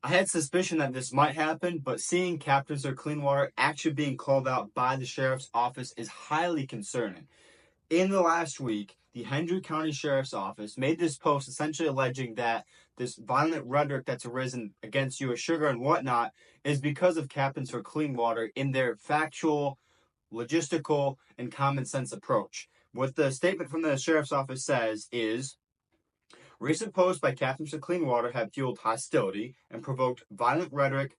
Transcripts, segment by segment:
I had suspicion that this might happen, but seeing captains of clean water actually being called out by the sheriff's office is highly concerning. In the last week, the Hendry County Sheriff's Office made this post essentially alleging that this violent rhetoric that's arisen against U.S. Sugar and whatnot is because of Captains for Clean Water in their factual, logistical, and common sense approach. What the statement from the Sheriff's Office says is, recent posts by Captains for Clean Water have fueled hostility and provoked violent rhetoric,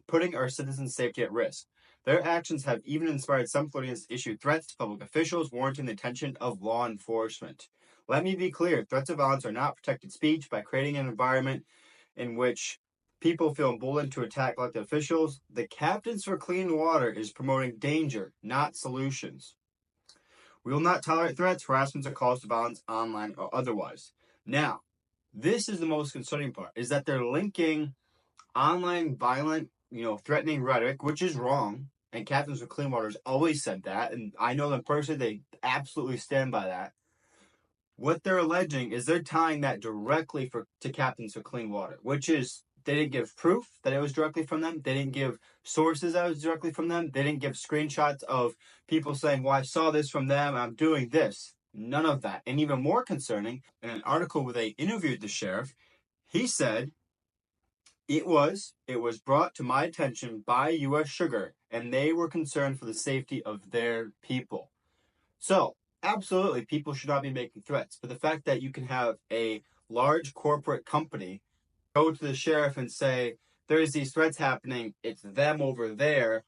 putting our citizens' safety at risk. Their actions have even inspired some Floridians to issue threats to public officials, warranting the attention of law enforcement. Let me be clear, threats of violence are not protected speech. By creating an environment in which people feel emboldened to attack elected officials, the Captains for Clean Water is promoting danger, not solutions. We will not tolerate threats, harassments, or calls to violence online or otherwise. Now, this is the most concerning part, is that they're linking online violent, threatening rhetoric, which is wrong. And Captains for Clean Water has always said that. And I know them personally, they absolutely stand by that. What they're alleging is they're tying that directly to Captains for Clean Water, which is they didn't give proof that it was directly from them. They didn't give sources that it was directly from them. They didn't give screenshots of people saying, well, I saw this from them, I'm doing this. None of that. And even more concerning, in an article where they interviewed the sheriff, he said, it was brought to my attention by U.S. Sugar, and they were concerned for the safety of their people. So, absolutely, people should not be making threats. But the fact that you can have a large corporate company go to the sheriff and say, there's these threats happening, it's them over there,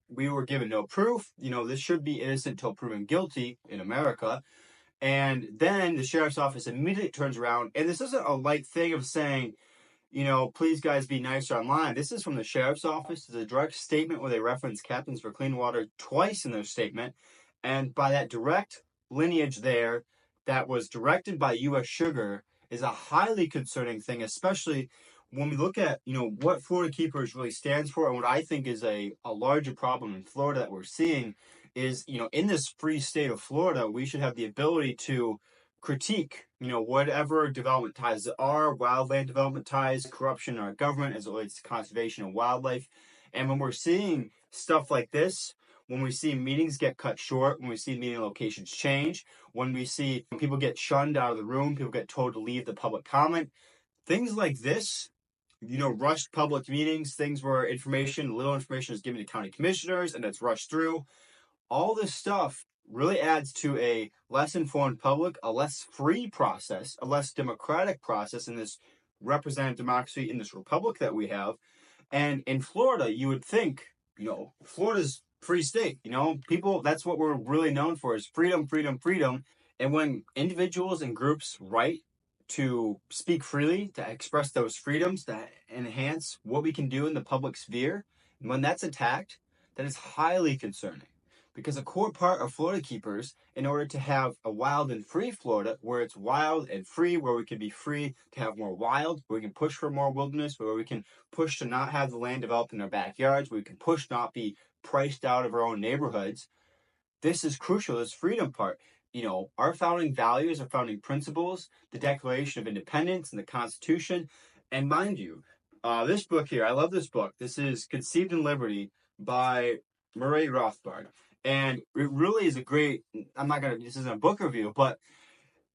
we were given no proof, this should be innocent till proven guilty in America. And then the sheriff's office immediately turns around, and this isn't a light thing of saying, please guys be nicer online. This is from the sheriff's office. It's a direct statement where they reference Captains for Clean Water twice in their statement. And by that direct lineage there, that was directed by U.S. Sugar, is a highly concerning thing, especially when we look at, what Florida Keepers really stands for, and what I think is a larger problem in Florida that we're seeing is, in this free state of Florida, we should have the ability to critique, whatever development ties there are, wildland development ties, corruption in our government as it relates to conservation and wildlife. And when we're seeing stuff like this, when we see meetings get cut short, when we see meeting locations change, when we see people get shunned out of the room, people get told to leave the public comment, things like this, rushed public meetings, things where little information is given to county commissioners and it's rushed through, all this stuff really adds to a less informed public, a less free process, a less democratic process in this representative democracy, in this republic that we have. And in Florida, you would think, Florida's free state, people, that's what we're really known for, is freedom, freedom, freedom. And when individuals and groups write to speak freely, to express those freedoms, that enhance what we can do in the public sphere, and when that's attacked, that is highly concerning. Because a core part of Florida Keepers, in order to have a wild and free Florida, where it's wild and free, where we can be free to have more wild, where we can push for more wilderness, where we can push to not have the land developed in our backyards, where we can push not be priced out of our own neighborhoods, this is crucial, this freedom part. Our founding values, our founding principles, the Declaration of Independence and the Constitution. And mind you, this book here, I love this book. This is Conceived in Liberty by Murray Rothbard. And it really is a great, this isn't a book review, but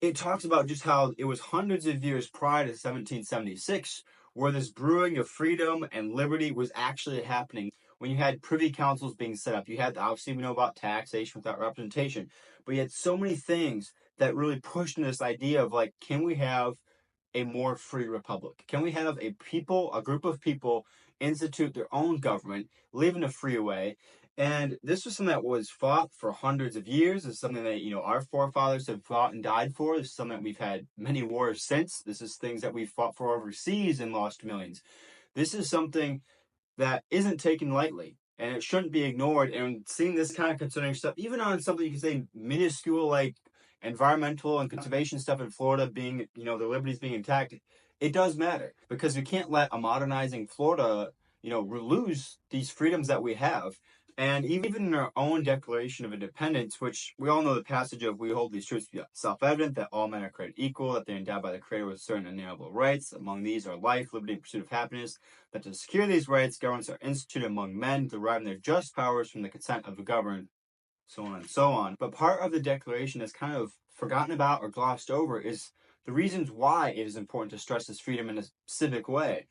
it talks about just how it was hundreds of years prior to 1776 where this brewing of freedom and liberty was actually happening. When you had privy councils being set up, you had, obviously we know about taxation without representation, but you had so many things that really pushed in this idea of can we have a more free republic? Can we have a group of people institute their own government, live in a free way? And this was something that was fought for hundreds of years. It's something that, our forefathers have fought and died for. This is something that we've had many wars since. This is things that we've fought for overseas and lost millions. This is something that isn't taken lightly, and it shouldn't be ignored. And seeing this kind of concerning stuff, even on something you can say minuscule like environmental and conservation stuff in Florida being, the liberties being intact, it does matter, because we can't let a modernizing Florida, lose these freedoms that we have. And even in our own Declaration of Independence, which we all know the passage of, we hold these truths to be self-evident, that all men are created equal, that they're endowed by the Creator with certain inalienable rights. Among these are life, liberty, and pursuit of happiness. That to secure these rights, governments are instituted among men, deriving their just powers from the consent of the governed, so on and so on. But part of the Declaration is kind of forgotten about or glossed over is the reasons why it is important to stress this freedom in a civic way.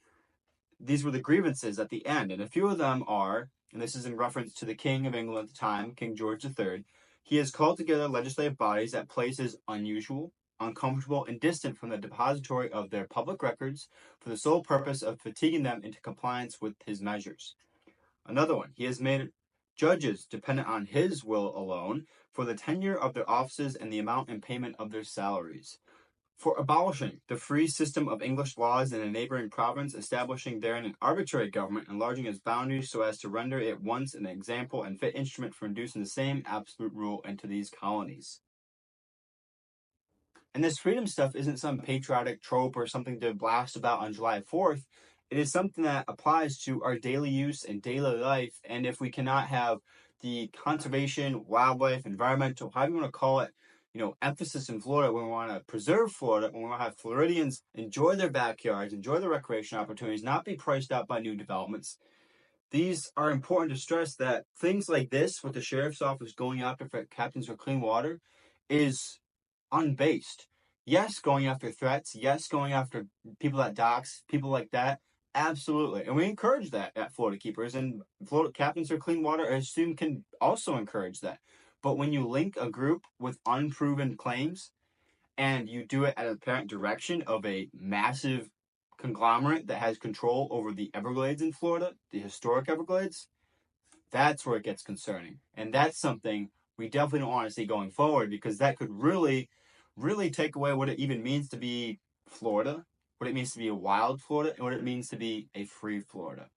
These were the grievances at the end, and a few of them are, and this is in reference to the King of England at the time, King George III, he has called together legislative bodies at places unusual, uncomfortable, and distant from the depository of their public records for the sole purpose of fatiguing them into compliance with his measures. Another one, he has made judges dependent on his will alone for the tenure of their offices and the amount and payment of their salaries. For abolishing the free system of English laws in a neighboring province, establishing therein an arbitrary government, enlarging its boundaries so as to render it once an example and fit instrument for inducing the same absolute rule into these colonies. And this freedom stuff isn't some patriotic trope or something to blast about on July 4th. It is something that applies to our daily use and daily life. And if we cannot have the conservation, wildlife, environmental, however you want to call it, emphasis in Florida, when we want to preserve Florida, when we want to have Floridians enjoy their backyards, enjoy their recreation opportunities, not be priced out by new developments. These are important to stress that things like this, with the sheriff's office going after for captains for clean water, is unbased. Yes, going after threats. Yes, going after people that dox, people like that. Absolutely. And we encourage that at Florida Keepers. And Florida Captains for Clean Water, I assume, can also encourage that. But when you link a group with unproven claims and you do it at the apparent direction of a massive conglomerate that has control over the Everglades in Florida, the historic Everglades, that's where it gets concerning. And that's something we definitely don't want to see going forward, because that could really, really take away what it even means to be Florida, what it means to be a wild Florida, and what it means to be a free Florida.